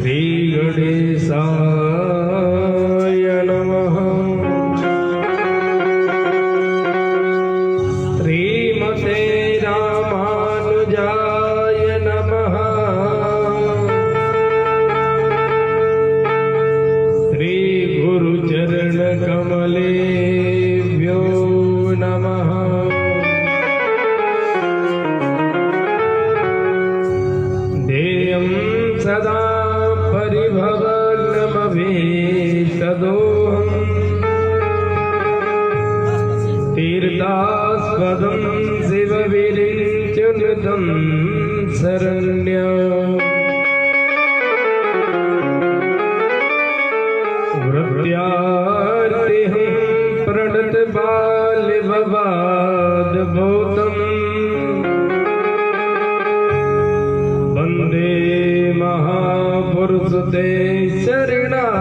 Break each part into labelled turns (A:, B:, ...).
A: श्री गणेशाय नमः। श्रीमते रामानुजाय नमः। श्री गुरुचरण कमलेभ्यो नमः। ध्येयं सदा परिभवग्नमभीष्टदोहम् तीर्थास्पदं शिवविरिञ्चनुतं शरण्यम् वृत्यार्तिहं प्रणतबालभवाद्भूतम् वन्दे महापुरुषते शरणारविन्दम्।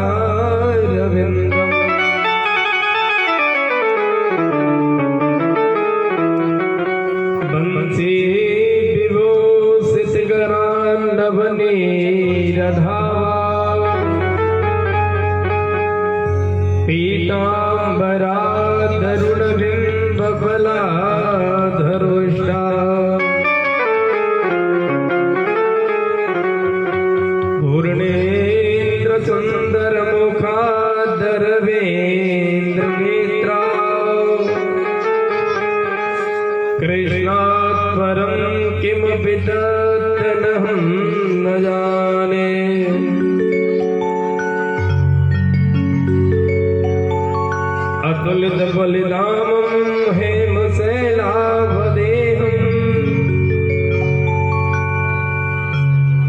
A: वंशी विभूषितकरान्नवनीरधावा पीताम्बराधरुणबिम्बफलाधरुष्टा पूर्णेन्द्रसुन्दरमुखादरवेन्द्रनेत्रा कृष्णात् परं किमपि तदहं न जाने। अतुलितबलिधामं हेमशैलावदेहम्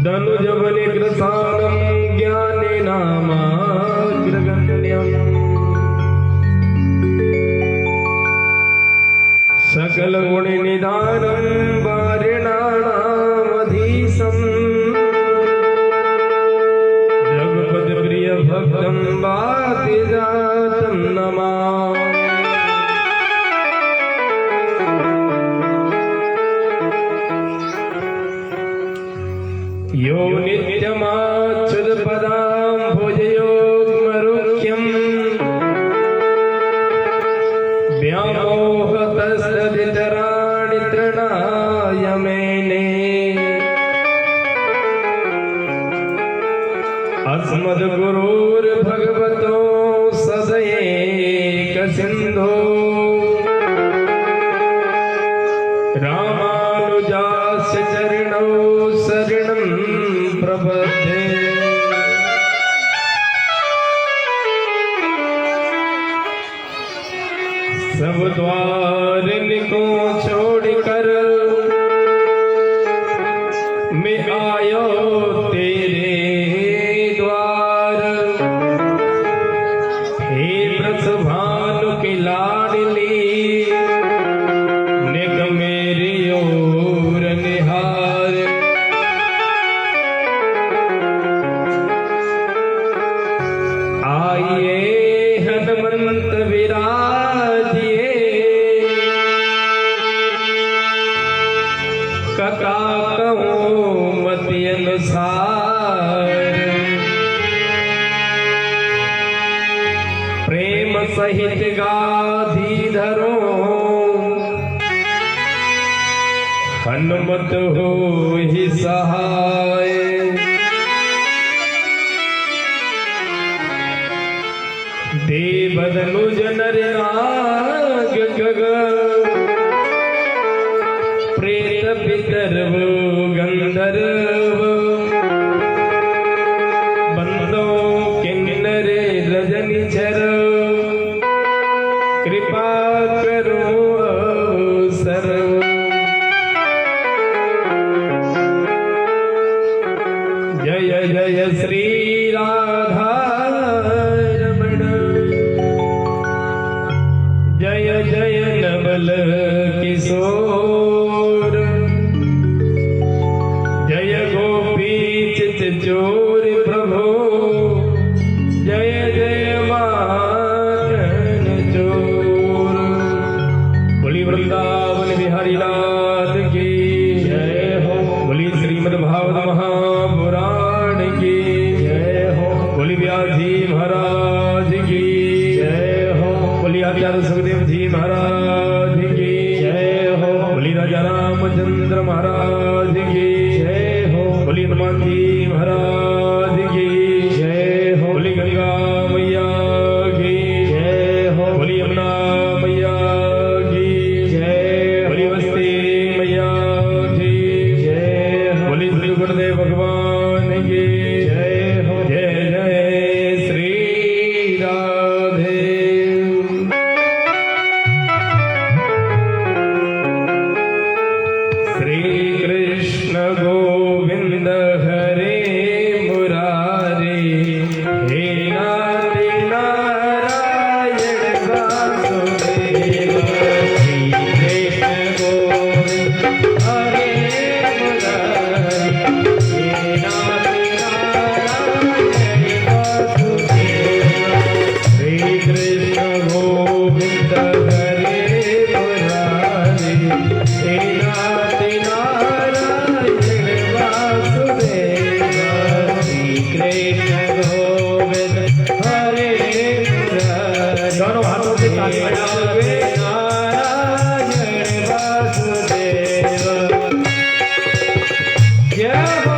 A: धनुजबलिकृतानं ज्ञानेनामाग्रगण्यम्। सकलगुणनिधानं वारिणानामधीशम् जगपतिप्रियभक्तं वातिजातं नमामि। यो नित्यमाच्युतपदाम्भुजयोगमरुह्यम् व्यामोहतस्तदितराणि तृणाय मेने। अस्मद्गुरोर्भगवतो सदयेकसिन्धो रामानुजास्य चरणौ शरणं प्रपद्ये। सब द्वारिको छोड़कर मैं आयो तेरे द्वार। हे वृषभानु की लाडली निग मेरी ओर निहार। आइए हनुमंत विराजिए कथा कहूँ मति अनुसार। प्रेम सहित गाधी धरो हनुमत हो ही सहाय। देवदनुज नर नाग गग प्रेत पितरव गंधर्व बंदो किन्नर रजनिचर कृपा करो सर्व। जय जय श्री राधा जय जय नवल किशोर जय गोपी चित चोर प्रभो जय जय माखन चोर। बोली वृंदावन बिहारी लाल की जय हो। बोली श्रीमद् भागवत महापुराण की जय। आचार्य सुखदेव जी महाराज की जय हो। बोली राजा रामचंद्र महाराज की जय हो। बोली हनुमान जी महाराज की जय हो। बोली गंगा मैया की जय हो। बोली यमुना मैया की जय। बोली बस्ती मैया की जय हो। बोली श्री गुरुदेव भगवान की जय हो। जय जय श्री राधे। श्री कृष्ण गोविंद हरे मुरारी हे नारी नारायण वासुदेव। श्री कृष्ण गोविंद हरे मुरारी हे नारी नारायण वासुदेव। श्री कृष्ण गोविंद हरे मुरारी हे नारी नारायण वासुदेव। श्री कृष्ण गोविंद हरे मुरारी। दोनों हाथों से ताली बजावे नारायण वासुदेव। जय हो।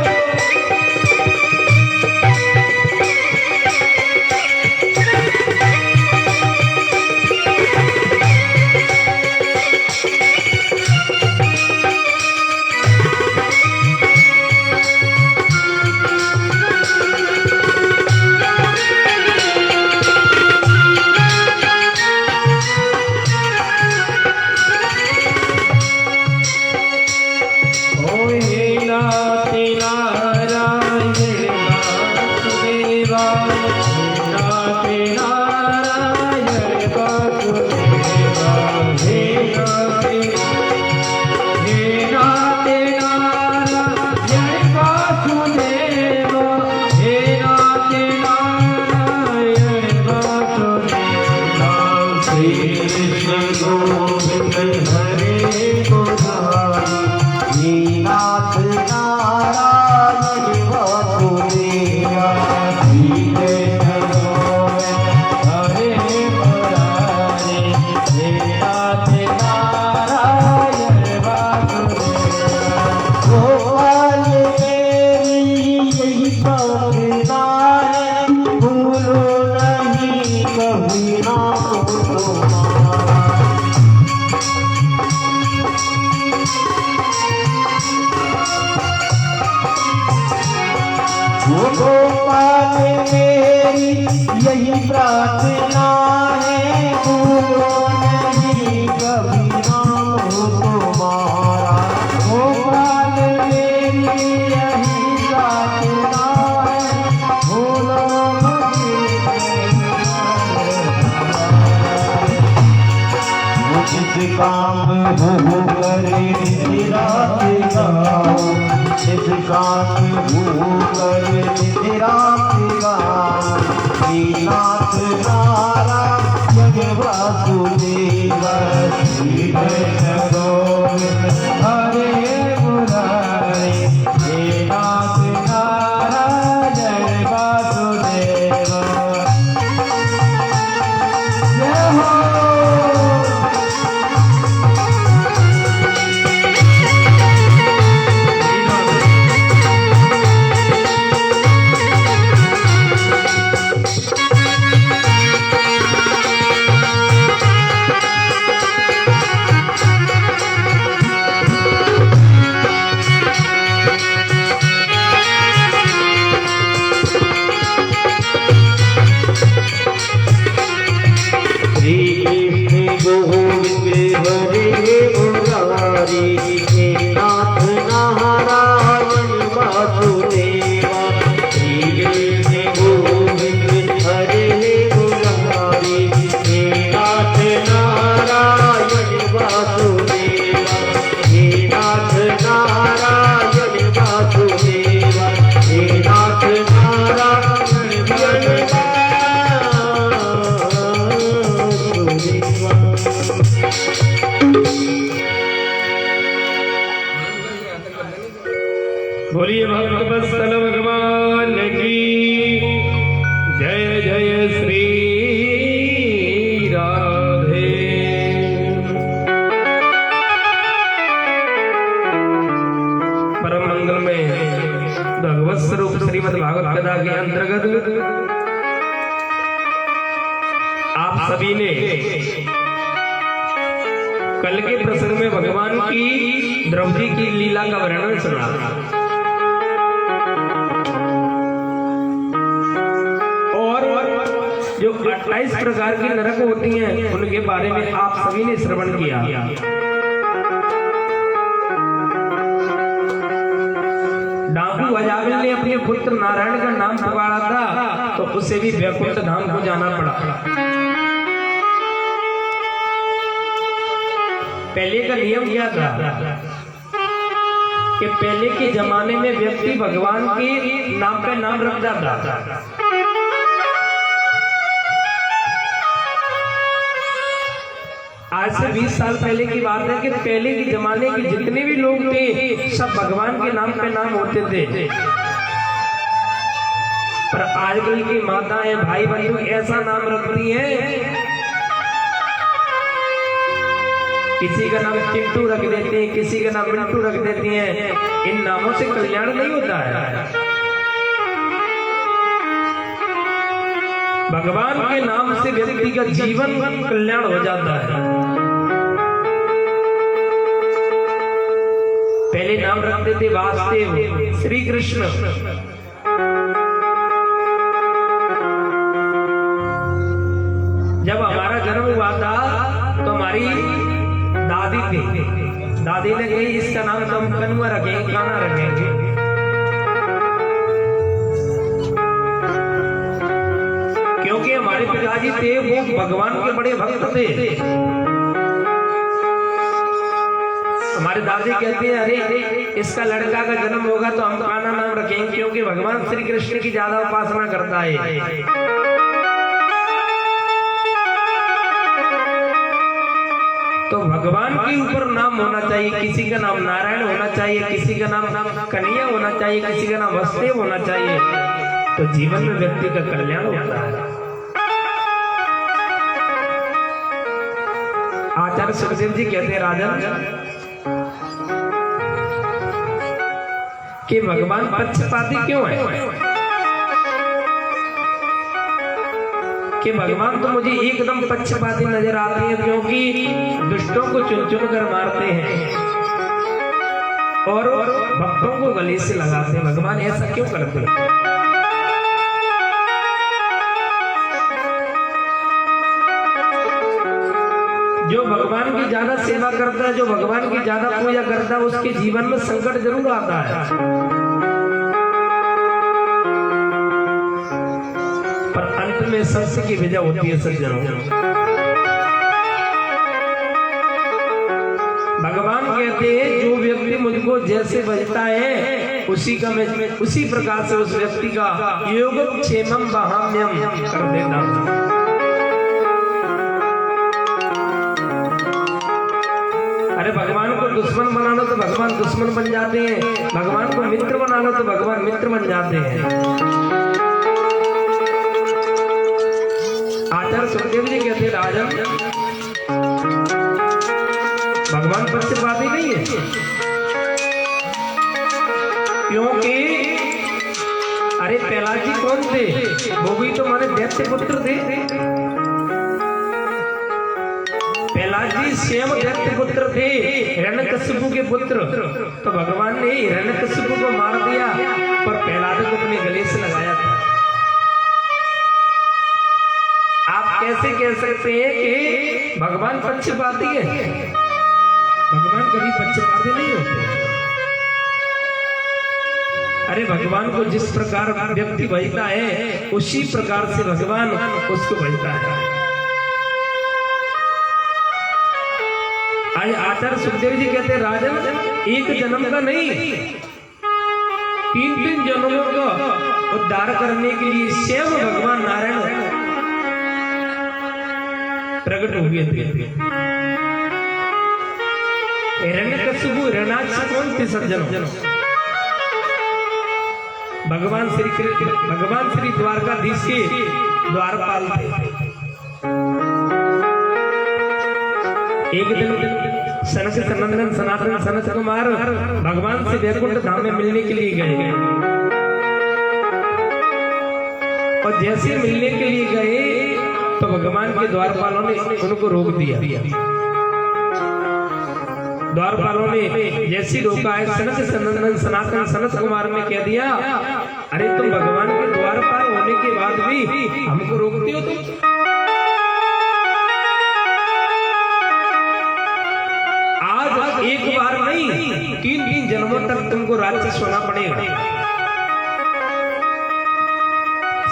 B: गोपाल मेरी यही प्रार्थना है, भूलो नहीं कभी नाम तुम्हारा। गोपाल मेरी यही प्रार्थना है, भूलो नहीं जिस काम हो करे रात गाओ, जिस काम हो करे रात गाओ। श्रीनाथ नारायण वासुदेव। श्री कृष्ण गोविंद हरे मुरारी हे नाथ नारायण वासुदेव। जय हो।
A: श्रीमद् भागवत कथा के अंतर्गत आप सभी ने कल के प्रसंग में भगवान की द्रौपदी की लीला का वर्णन सुना। और जो 28 प्रकार की नरक होती हैं उनके बारे में आप सभी ने श्रवण किया। डाकू अजामिल ने अपने पुत्र नारायण का नाम पुकारा था तो उसे भी वैकुंठ धाम को जाना पड़ा। पहले का नियम क्या था कि पहले के जमाने में व्यक्ति भगवान के नाम पे नाम रखता था। आज से 20 साल पहले की बात है कि पहले के जमाने के जितने भी लोग थे सब भगवान के नाम पे नाम होते थे। पर आजकल की माताएं भाई बंधु ऐसा नाम रखती हैं, किसी का नाम चिंटू रख देते हैं, किसी का नाम मिंटू रख देती हैं। इन नामों से कल्याण नहीं होता है। भगवान के नाम से व्यक्ति का जीवन कल्याण हो जाता है। पहले नाम रखते थे वासुदेव, श्री कृष्ण। जब हमारा जन्म हुआ था तो हमारी दादी थी, दादी ने कही इसका नाम तो हम कनुआ रखेंगे, काना रखेंगे। क्योंकि हमारे पिताजी थे वो भगवान के बड़े भक्त थे। हमारे दादी कहते हैं अरे इसका लड़का का जन्म होगा तो हम काना नाम रखेंगे, क्योंकि भगवान श्री कृष्ण की ज्यादा उपासना करता है। तो भगवान के ऊपर नाम होना चाहिए। किसी का नाम नारायण होना चाहिए, किसी का नाम कन्हैया होना चाहिए, किसी का नाम वसुदेव होना चाहिए, तो जीवन में व्यक्ति का कल्याण होता है। आचार्य सुखदेव जी कहते हैं राजन कि भगवान पक्षपाती क्यों है? कि भगवान तो मुझे एकदम पक्षपाती नजर आते हैं, क्योंकि दुष्टों को चुन चुन कर मारते हैं और भक्तों को गले से लगाते हैं। भगवान ऐसा क्यों करते हैं? जो भगवान की ज्यादा सेवा करता है, जो भगवान की ज्यादा पूजा करता है, उसके जीवन में संकट जरूर आता है, पर अंत में सत्य की विजय होती है। सज्जनों, भगवान कहते हैं जो व्यक्ति मुझको जैसे बजता है उसी का मैं उसी प्रकार से उस व्यक्ति का योगक्षेमम वहाम्यम कर देता हूं। अरे भगवान को दुश्मन बना लो तो भगवान दुश्मन बन जाते हैं, भगवान को मित्र बना लो तो भगवान मित्र बन जाते हैं। आचार्य सुखदेव जी कहते राजन भगवान पक्षपाती नहीं है, क्योंकि अरे प्रहलाद जी कौन थे? वो भी तो हमारे दैत्य पुत्र थे। प्रहलाद जी स्वयं दैत्य पुत्र थे, हिरण्यकशिपु के पुत्र। तो भगवान ने हिरण्यकशिपु को मार दिया पर प्रहलाद को अपने गले से लगाया था। आप कैसे कह सकते हैं कि भगवान पक्षपाती है? भगवान कभी पक्षपाती नहीं होते। अरे भगवान को जिस प्रकार व्यक्ति भजता है उसी प्रकार से भगवान उसको भजता है। आज आचार्य सुखदेव जी कहते हैं राजन एक जन्म का नहीं 3-3 जन्मों का उद्धार करने के लिए स्वयं भगवान नारायण प्रकट हुए थे। हिरण्यकशिपु हिरण्याक्ष कौन थे सज्जनों? भगवान श्री द्वारकाधीश के द्वारपाल थे। एक दिन सनक सनंदन सनातन सनत कुमार भगवान से वैकुंठ धाम में मिलने के लिए गए। और जैसे मिलने के लिए गए तो भगवान के द्वारपालों ने उनको रोक दिया। द्वारपालों ने जैसी रोका है, सनत सनंदन सनातन सनत कुमार ने कह दिया, अरे तुम भगवान के द्वारपाल होने के बाद भी हमको रोकते हो तुम? आज एक बार नहीं, 3 जन्मों तक तुमको राक्षस होना पड़ेगा।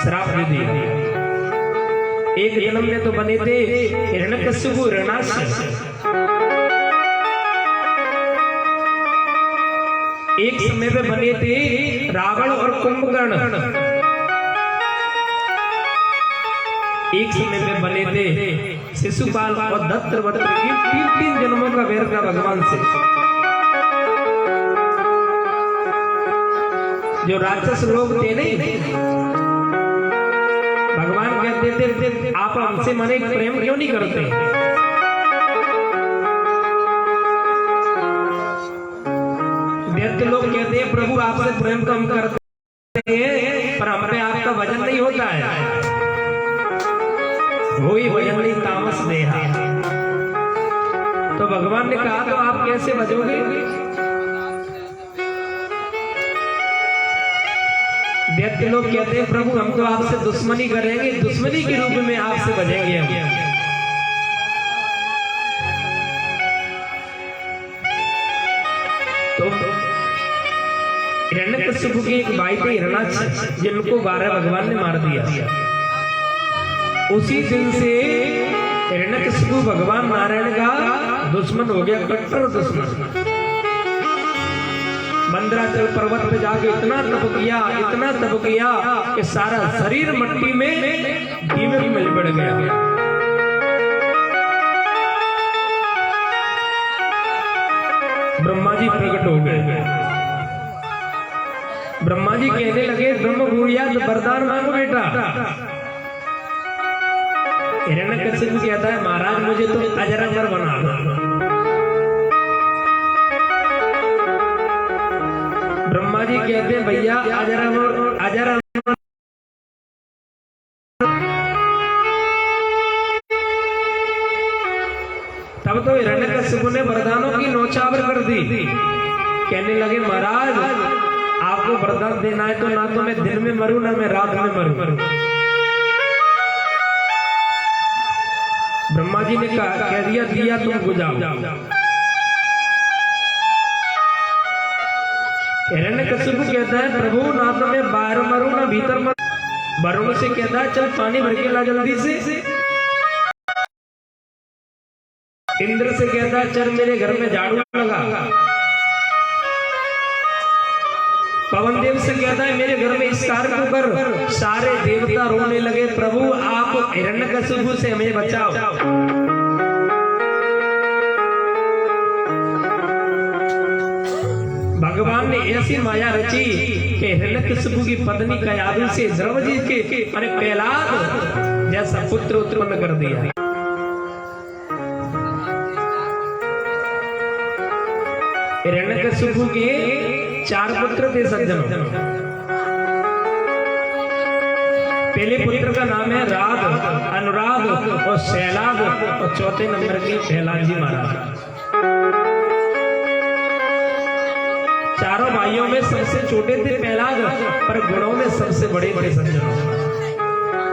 A: श्राप दे दिया। एक जन्म में तो बने थे हिरण्यकशिपु हिरण्याक्ष, एक समय में बने थे रावण और कुंभकर्ण, एक समय में बने थे शिशुपाल और दत्तवक्त्र। 3 जन्मों का वैर था भगवान से। जो राक्षस लोग थे नहीं, भगवान कहते थे आप हमसे मने प्रेम क्यों नहीं करते? दैत्य लोग कहते हैं प्रभु आपसे प्रेम कम करते हैं, पर हम पे आपका वजन नहीं होता है। वही वजन नहीं तामस देहा। तो भगवान ने कहा तो आप कैसे बचोगे? दैत्य लोग कहते हैं प्रभु हम तो आपसे दुश्मनी करेंगे, दुश्मनी के रूप में आपसे बचेंगे हम। तो हिरण्यकशिपु की एक भाई थे हिरण्याक्ष, जिनको 12 भगवान ने मार दिया। उसी दिन से हिरण्यकशिपु भगवान नारायण का दुश्मन हो गया, कट्टर दुश्मन। मंदराचल पर्वत पे जाके इतना तप किया कि सारा शरीर मट्टी में दीमक मिल पड़ गया। ब्रह्मा जी प्रकट हो गए। ब्रह्मा जी कहने लगे ब्रह्म गुड़िया वरदान मांगो बेटा। हिरण्यकशिपु कहता है महाराज मुझे तो अजरामर बना दो। ब्रह्मा जी कहते हैं भैया अजरामर तब तो हिरण्यकशिपु ने वरदानों की नौछावर कर दी। कहने लगे महाराज आपको वरदान देना है तो ना तो मैं दिन में मरूं ना मैं रात में मरूं। ब्रह्मा जी ने कह दिया तुम बुझाओ। हिरण्यकशिपु कहता है प्रभु ना तो मैं बाहर मरूं ना भीतर मरूं। वरुण से कहता है चल पानी भर के ला जल्दी से। इंद्र से कहता है चल मेरे घर में झाड़ू लगा। पवन देव से कहता है मेरे घर में इस कार्य को कर। सारे देवता रोने लगे प्रभु आप हिरण्यकशिपु से हमें बचाओ। भगवान ने ऐसी माया रची कि हिरण्यकशिपु की पत्नी कयाधु से ध्रुव जी के प्रहलाद जैसा पुत्र उत्पन्न कर दिया। हिरण्यकशिपु के 4 पुत्र थे सज्जनों। पहले पुत्र का नाम है राग, अनुराग और शैलाग और चौथे नंबर की प्रहलाद जी महाराज। चारों भाइयों में सबसे छोटे थे प्रहलाद, पर गुणों में सबसे बड़े सज्जनों।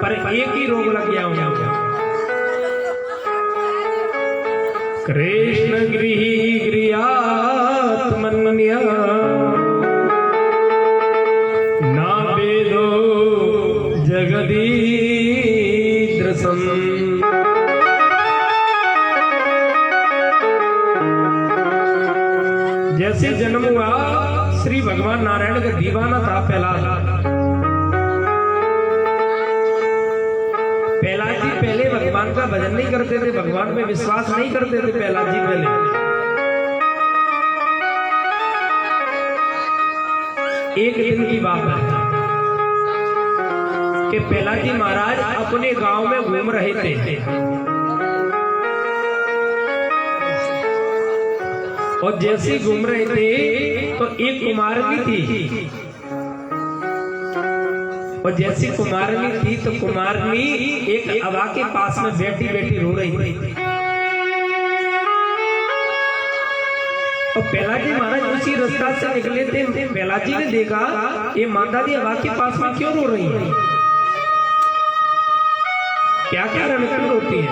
A: पर एक ही रोग लग गया उन्हें। कृष्ण गृही गृहात्मन्या ना वेदो जगदीदृशम्। जैसे जन्म हुआ श्री भगवान नारायण का दीवाना था प्रहलाद। प्रहलाद जी पहले भगवान का भजन नहीं करते थे, भगवान में विश्वास नहीं करते थे प्रहलाद जी पहले। एक दिन की बात है कि प्रहलाद जी महाराज अपने गांव में घूम रहे थे और जैसे घूम रहे थे तो एक कुमार भी थी। और जैसी कुमारनी थी तो कुमारनी एक अवा के पास में बैठी बैठी रो रही थी। और पहलाजी महाराज उसी रास्ता से निकले थे। पहलाजी ने देखा ये माता जी अवा के पास में क्यों रो रही है, क्या कारण क्यों रोती है।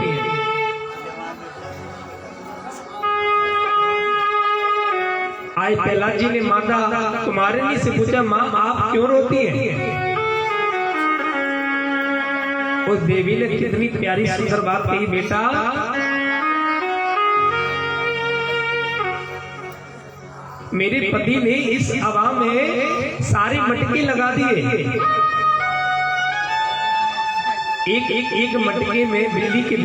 A: आज पहलाजी ने माता कुमारिनी से पूछा, माँ आप क्यों रोती हैं? उस देवी ने कितनी प्यारी सुंदर बात कही, बेटा मेरे पति ने इस हवा में सारे मटके लगा दिए। एक मटके में बिल्ली के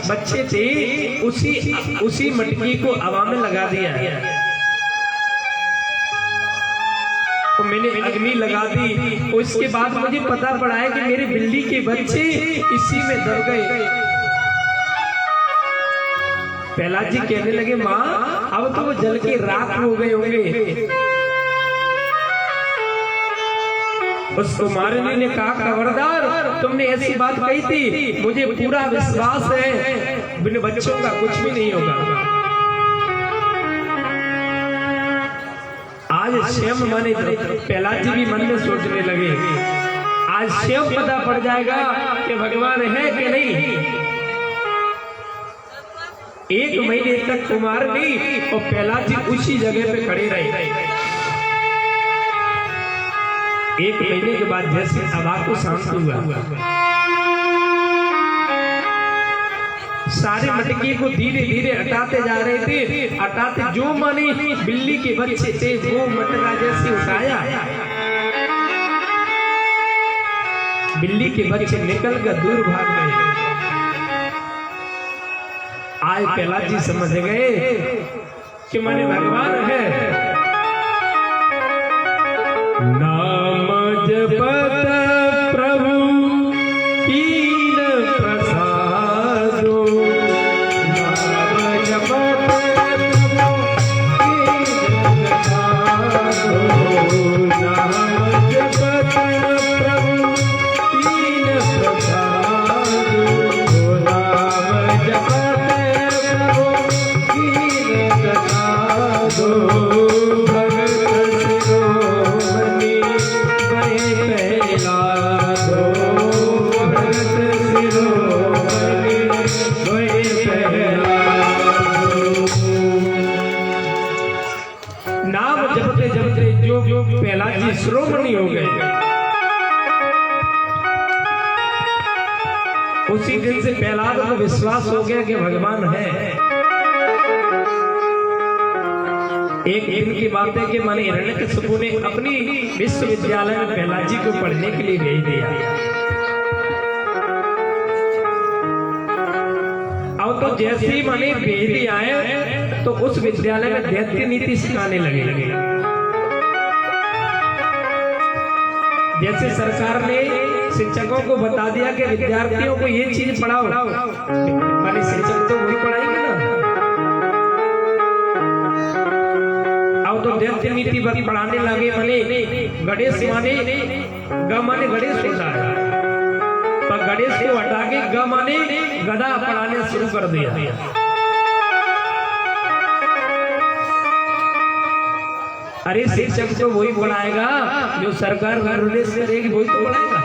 A: बच्चे थे, उसी मटके को हवा में लगा दिया। तो मैंने अग्नि लगा दी। उसके बाद मुझे पता पड़ा है कि मेरे बिल्ली के बच्चे इसी में दब गए। पहलाजी कहने लगे, माँ अब तो वो जल के राख हो गए होंगे। उस कुमारिनी ने कहा, खबरदार तुमने ऐसी बात कही थी, मुझे पूरा विश्वास है बिन बच्चों का कुछ भी नहीं होगा। आज स्वयं माने पहलाजी भी मन में सोचने लगे, आज स्वयं पता पड़ जाएगा कि भगवान है कि नहीं। एक महीने तक कुमारनी और पहलाजी उसी जगह पे खड़े रहे। एक महीने के बाद जैसे हवा को शांत हुआ, सारे मटके को धीरे धीरे हटाते जा रहे थे। हटाते जो माने बिल्ली के बच्चे थे वो मटका जैसे उठाया, बिल्ली के बच्चे निकल कर दूर भाग गए। आज पहलाजी समझ गए कि माने भगवान है। नाम जपत प्रभु कीन प्रसादो, नाम जपत प्रभु कीन प्रसादो, नाम जपत प्रभु कीन प्रसादो, नाम जपत प्रभु कीन प्रसादो। नाम जपते जपते जो पहलाजी श्रोमणी हो गए, उसी दिन से पहलाद को विश्वास हो गया कि भगवान है। एक दिन की बात है कि माने हिरण्यकशिपु ने अपनी विश्वविद्यालय में पहलाजी को पढ़ने के लिए भेज दिया। अब तो जैसे ही माने भेज दिया है तो उस विद्यालय में दैत्य नीति सिखाने लगे। जैसे सरकार ने शिक्षकों को बता दिया कि विद्यार्थियों को ये चीज पढ़ाओ, माने शिक्षक तो वही पढ़ाएंगे ना। अब तो दैत्य नीति पढ़ाने लगे। माने गणेश माने ग माने गणेश होता है, पर गणेश को हटा के ग माने गधा पढ़ाने शुरू कर दिया। अरे शिक्षक तो वही पढ़ाएगा जो सरकार निर्देश करेगी, वही तो पढ़ाएगा।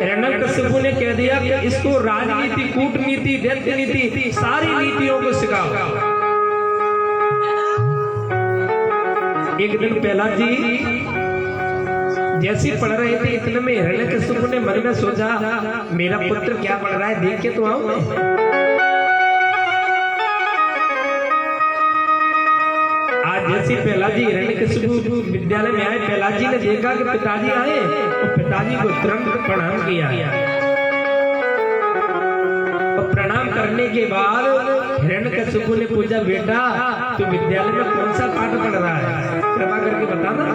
A: हिरण्यकशिपु ने कह दिया कि इसको राजनीति, कूटनीति, दैत्य नीति, सारी नीतियों को सिखाओ। एक दिन पहलाजी जैसे पढ़ रहे थे, इतने में हिरण्यकशिपु ने मन में सोचा, मेरा पुत्र क्या पढ़ रहा है, देख के तो आऊं मैं। आज जैसे पहलाजी हिरण्यकशिपु विद्यालय में आए, पहलाजी ने देखा कि पिताजी आए और पिताजी को तुरंत प्रणाम किया। और प्रणाम करने के बाद हिरण्यकशिपु ने पूछा, बेटा तू विद्यालय में कौन सा पाठ पढ़ रहा है, कृपा करके बताना।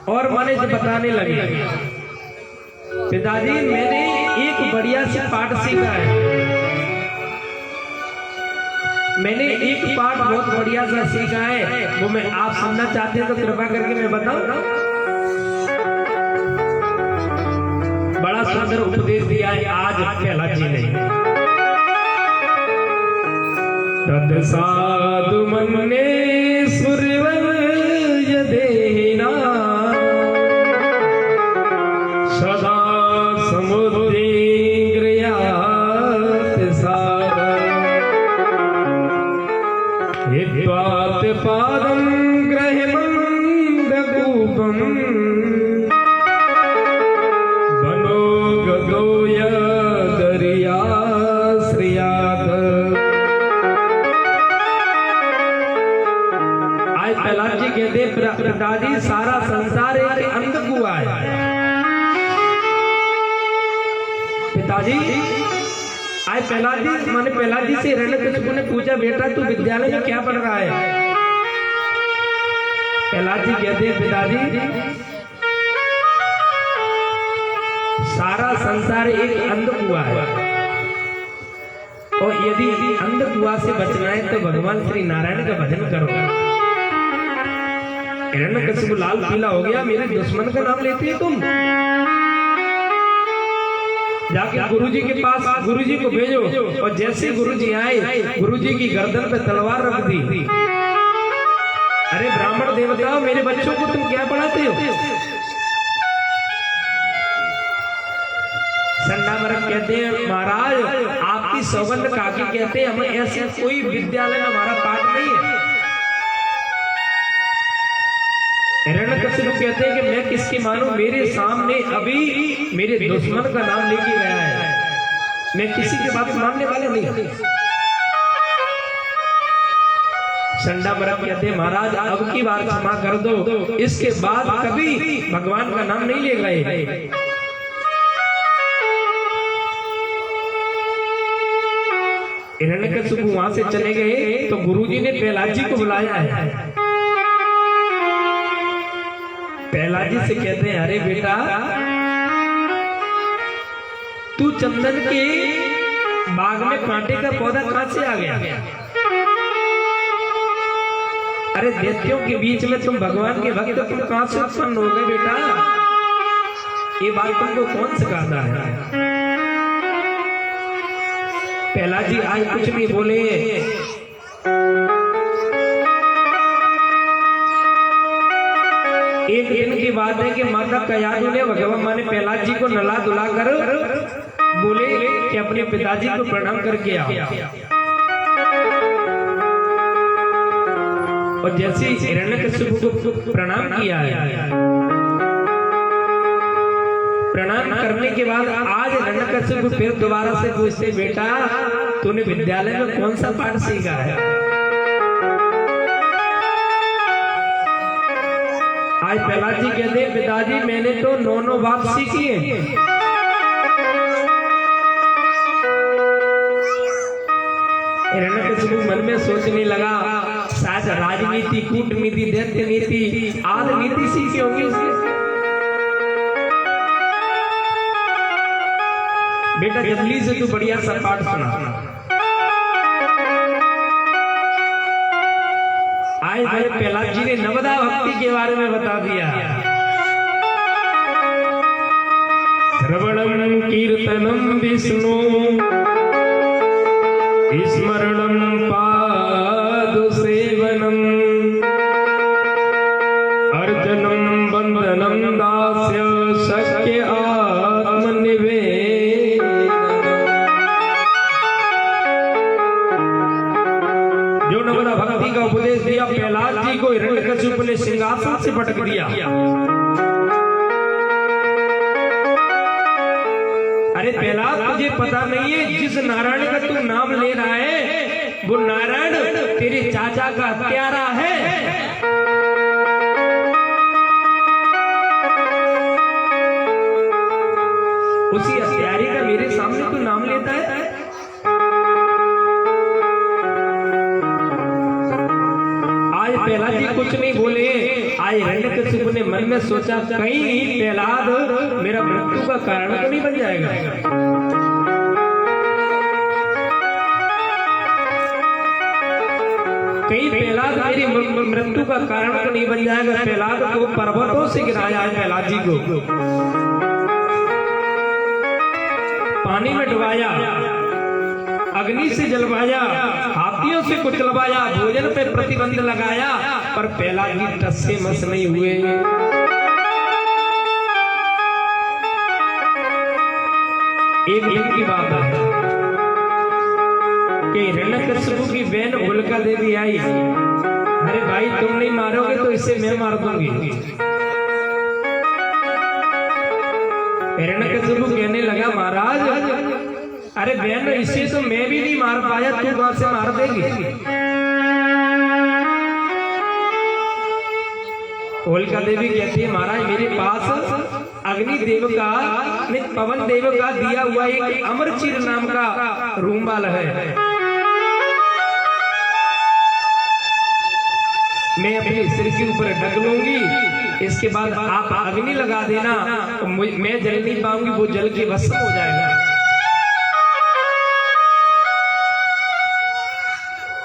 A: और माने से बताने लगे।
C: पिताजी मैंने एक बढ़िया सी पाठ सीखा है। मैंने एक पाठ बहुत बढ़िया सा सीखा है, वो मैं आप सुनना चाहते हैं तो कृपा करके मैं बताऊं। बड़ा सुंदर उपदेश दिया है आज प्रहलाद जी ने। तद साधु मन्ने सुरवर यदेना सदा समुद्री गृयात सागर हित्वात पादं ग्रहमन्दकूपम् बनो गदोय दरियाश्रयात्। आज प्रहलाद जी कहते पिताजी सारा संसार एक अंधकुआ है। पिताजी आज प्रहलाद जी से हिरण्यकशिपु ने पूछा बेटा तू विद्यालय में क्या पढ़ रहा है? प्रहलाद जी कहते पिताजी सारा संसार एक अंधकुआ है और यदि अंधकुआ से बचना है तो भगवान श्री नारायण का भजन करो। हिरण्यकशिपु लाल पीला हो गया, मेरे दुश्मन का नाम लेती है तुम। जाके गुरुजी के पास गुरुजी को भेजो। और जैसे गुरुजी आए गुरुजी की गर्दन पे तलवार रख दी। अरे ब्राह्मण देवता मेरे बच्चों को तुम क्या पढ़ाते हो? संडामरक कहते हैं महाराज आपकी सौगंध काकी कहते हैं हमें ऐसे कोई विद्यालय में हमारा पाठ नहीं है। हिरण्यकशिपु कहते हैं कि मैं किसकी मानूं, मेरे सामने अभी मेरे दुश्मन का नाम लेके गया है, मैं किसी की बात मानने वाला नहीं। संडामरक कहते हैं महाराज अब की बार क्षमा कर दो, इसके बाद कभी भगवान का नाम नहीं ले गए। हिरण्यकशिपु वहां से चले गए तो गुरुजी ने प्रहलाद जी को बुलाया है। प्रहलाद जी से कहते हैं अरे बेटा तू चंदन के बाग में कांटे का पौधा कहां से आ गया? अरे दैत्यों के बीच में तुम भगवान के भक्त तुम कहां से उत्पन्न हो गए बेटा? ये बात तुमको कौन सिखाता है? प्रहलाद जी आज कुछ नहीं बोले। एक दिन की बात है कि माता कयाधु ने भगवान माने प्रहलाद जी को नला धुला कर बोले कि अपने पिताजी को प्रणाम करके आओ। और जैसे हिरण्यकशिपु को प्रणाम किया है, प्रणाम करने के बाद आज हिरण्यकशिपु फिर दोबारा से पूछते बेटा तूने विद्यालय में कौन सा पाठ सीखा है? आज प्रहलाद जी कहते हैं पिताजी मैंने तो 9 बात सीखी है। हिरण्यकशिपु मन में सोचने लगा शायद राजनीति, कूटनीति, दैत्य नीति आदि नीति सीखी होगी उसने। बेटा जल्दी से तू बढ़िया सा पाठ सुना। आज भाई प्रहलाद जी ने नवदा भक्ति के बारे में बता दिया। श्रवणम कीर्तनम विष्णु स्मरणम पाद सेवनम अर्जनम बंधनम दास्य शक्य आत्मनिवेदनम। जो नवदा भक्ति का उपदेश दिया प्रहलाद जी को हिरण्यकशिपु ने सिंहासन से पटक दिया। अरे प्रहलाद तुझे पता नहीं है जिस नारायण का तू नाम ले रहा है वो नारायण तेरे चाचा का हत्यारा है। उसी हत्यारे का मेरे सामने तू नाम लेता है। आज प्रहलाद जी कुछ नहीं बोले। आज हिरण्यकशिपु ने मन में सोचा कहीं प्रहलाद मेरा मृत्यु का कारण तो नहीं बन जाएगा। कहीं प्रहलाद मेरी मृत्यु का कारण तो नहीं बन जाएगा। प्रहलाद को पर्वतों से गिराया है, प्रहलाद जी को पानी में डुबाया, अग्नि से जलवाया, हाथियों से कुचलवाया, भोजन पे प्रतिबंध लगाया, पर प्रहलाद जी टस से मस नहीं हुए। एक दिन की बात है कि हिरण्यकशिपु की बहन होलिका देवी आई। अरे भाई तुम नहीं मारोगे तो इसे मैं मार दूंगी। हिरण्यकशिपु कहने लगा महाराज अरे बहन इसे तो मैं भी नहीं मार पाया, तू कहां से मार देगी। होलिका देवी कहती है महाराज मेरे पास अग्नि देव का पवन देव का दिया हुआ एक अमरचीर नाम का रूमाल है, मैं अपने सिर के ऊपर ढक लूंगी, इसके बाद आप अग्नि लगा देना तो मैं जल नहीं पाऊंगी, वो जल के भस्म हो जाएगा।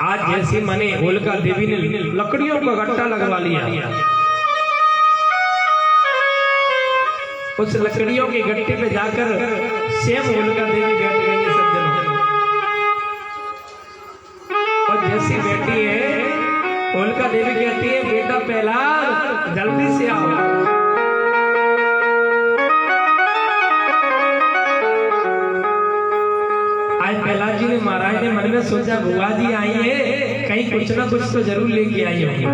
C: आज जैसे मने होलिका देवी ने लकड़ियों का गट्टा लगवा लिया, उस लकड़ियों के गट्टे पे जाकर सेम होलिका देवी बैठ गई सज्जनों। और जैसी बैठी है होलिका देवी कहती है बेटा प्रहलाद जल्दी से आओ। आज प्रहलाद जी ने महाराज ने मन में सोचा बुआ जी आई है, कहीं कुछ ना कुछ तो जरूर लेके आई होगी।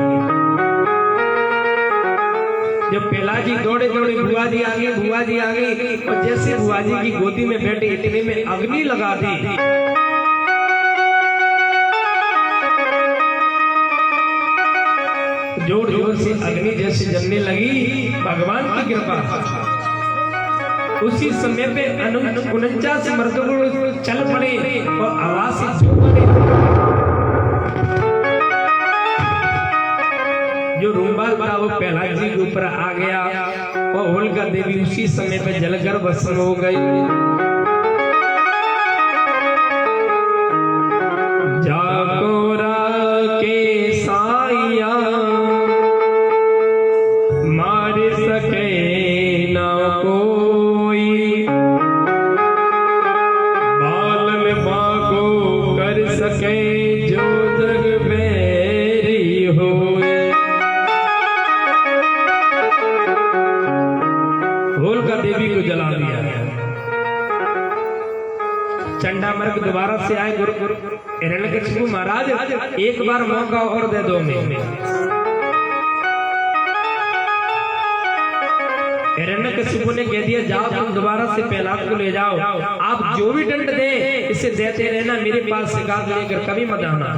C: जब प्रहलाद जी दौड़े दौड़े बुआ जी आ गई, बुआ जी आ गई और जैसे बुआ जी की गोदी में बैठे इतने में अग्नि लगा दी। जोर जोर से अग्नि जैसे जलने लगी, भगवान की कृपा। उसी समय पे 49 मर्द चल पड़े और आवाज से जो रूमाल था वो प्रहलाद जी के ऊपर आ गया और होलिका देवी उसी समय पे जलकर भस्म हो गई। जाकोरा के साया मार सके ना कोई, बालन मांगो कर सके जो जग मेरी होए। होलिका देवी को जला दिया। चंडामर्ग दोबारा से आए गुरु हिरण्यकशिपु महाराज एक बार मौका और दे दो हमें। हिरण्यकशिपु ने कह दिया जाओ तुम दोबारा से प्रहलाद को ले जाओ, आप जो भी दंड दे इसे देते रहना, मेरे पास शिकायत लेकर कभी मत आना।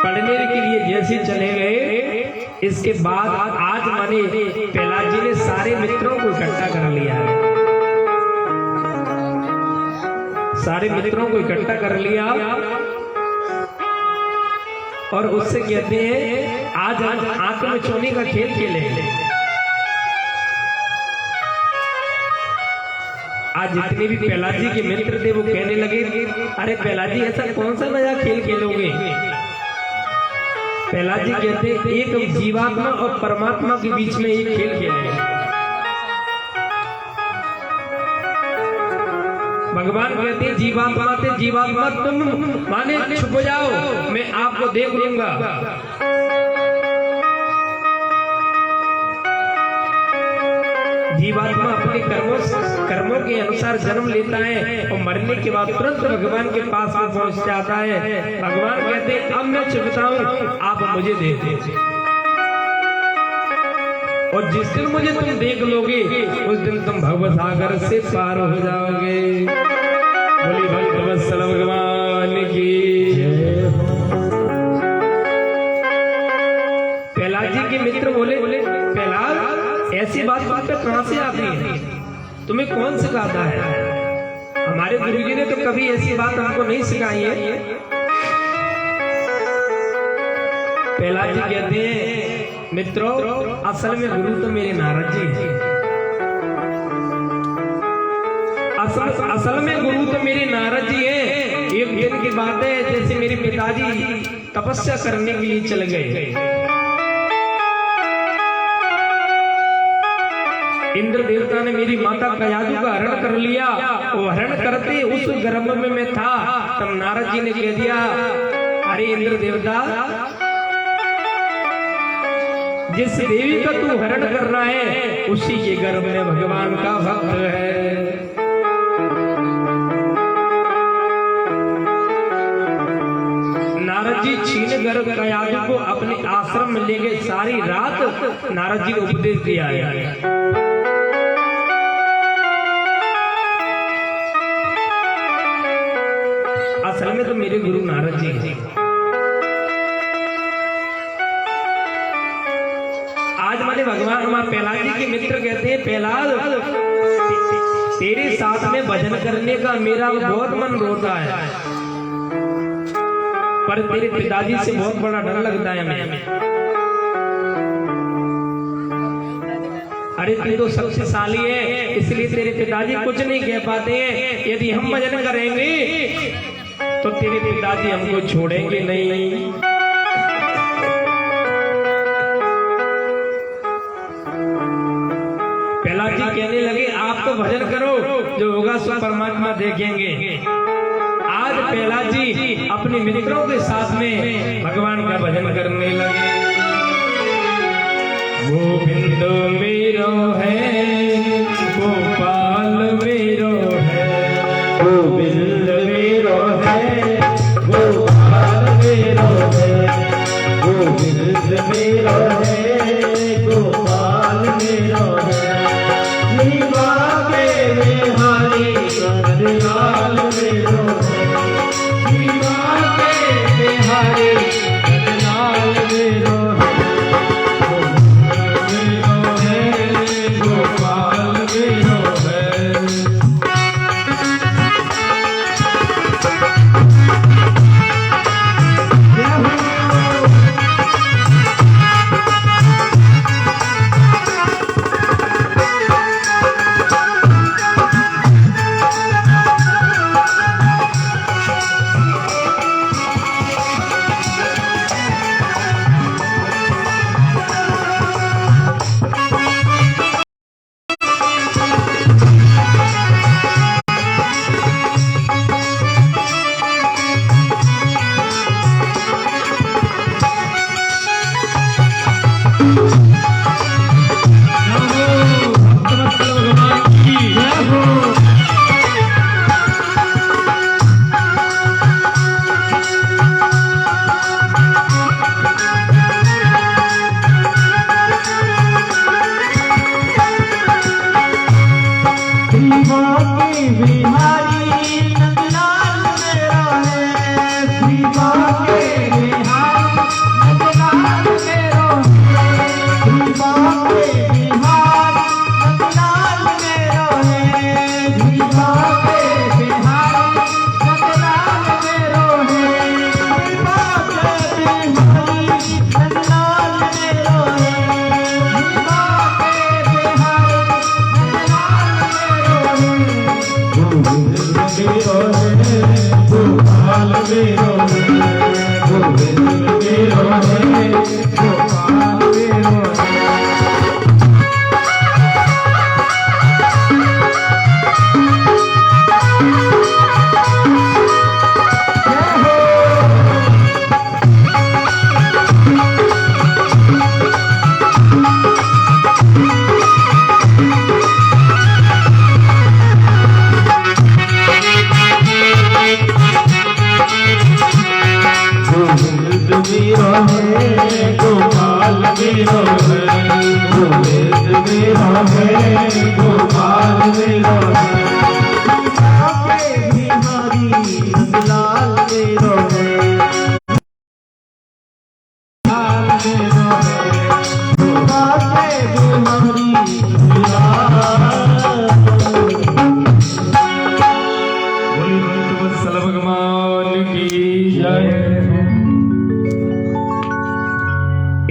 C: पढ़ने के लिए जैसे चले गए, इसके बाद आज माने प्रहलाद जी ने सारे मित्रों को इकट्ठा कर लिया है, सारे मित्रों को इकट्ठा कर लिया और उससे कहते हैं आज आंख में चोनी का खेल खेलेंगे। आज जितने भी प्रहलाद जी के मित्र थे वो कहने लगे अरे प्रहलाद जी ऐसा कौन सा नया खेल खेलोगे। प्रहलाद जी कहते हैं एक जीवात्मा और परमात्मा के बीच में एक खेल खेलेंगे। भगवान कहते हैं जीवात्मा तुम माने छुप जाओ, मैं आपको देख लूंगा। जीवात्मा अपने कर्मों के अनुसार जन्म लेता है और मरने के बाद तुरंत भगवान के पास में पहुंच जाता है। भगवान कहते हैं अब मैं छुपता हूं, आप मुझे देख लीजिए और जिस दिन मुझे तुम देख लोगे उस दिन तुम भव सागर से पार हो जाओगे। बोली भक्त भगवान की जय। प्रहलाद जी के मित्र बोले प्रहलाद ऐसी बात पे कहां से आती है, तुम्हें कौन सिखाता है? हमारे गुरुजी ने तो कभी ऐसी बात हमको नहीं सिखाई है। प्रहलाद जी कहते हैं मित्रों, असल में गुरु तो मेरे नारद जी हैं। असल में गुरु तो मेरे नारद जी हैं। एक दिन की बात है, जैसे मेरे पिताजी तपस्या करने के लिए चले गए, इंद्र देवता ने मेरी माता कयादु का हरण कर लिया। वो हरण करते उस गर्भ में मैं था, तब नारद जी ने कह दिया, अरे इंद्र देवता, जिस देवी का तू हरण कर रहा है उसी के गर्भ में भगवान का भक्त है। नारद जी छीन गर्भ कयादु को अपने आश्रम में ले गए। सारी रात नारद जी ने उपदेश दिया है। असल में तो मेरे गुरु नारद जी हैं। आज माने भगवान हमारे प्रहलाद जी के मित्र कहते हैं, प्रहलाद तेरे साथ में भजन करने का मेरा बहुत मन रोता है, पर तेरे पिताजी से बहुत बड़ा डर लगता है हमें। अरे तू तो शक्तिशाली है, इसलिए तेरे पिताजी कुछ नहीं कह पाते हैं। यदि हम भजन करेंगे तो तेरे पिताजी हमको छोड़ेंगे नहीं। प्रहलाद जी कहने लगे, आप तो भजन करो, जो होगा सो परमात्मा देखेंगे। आज प्रहलाद जी अपने मित्रों के साथ में भगवान का भजन करने लगे। गोविंद मेरो है, गोपाल मेरो है,
B: गोविंद मेरो है, गोपाल मेरो है, गोविंद मेरो है, गोपाल मेरो है, नीवा के बिहारी कन्हैयालाल मेरो है, नीवा के बिहारी कन्हैयालाल मेरो है,
A: गोपाल मेरो है।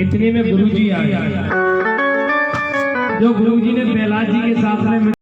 C: इतने में गुरुजी आए। जो गुरुजी ने प्रहलाद जी के साथ में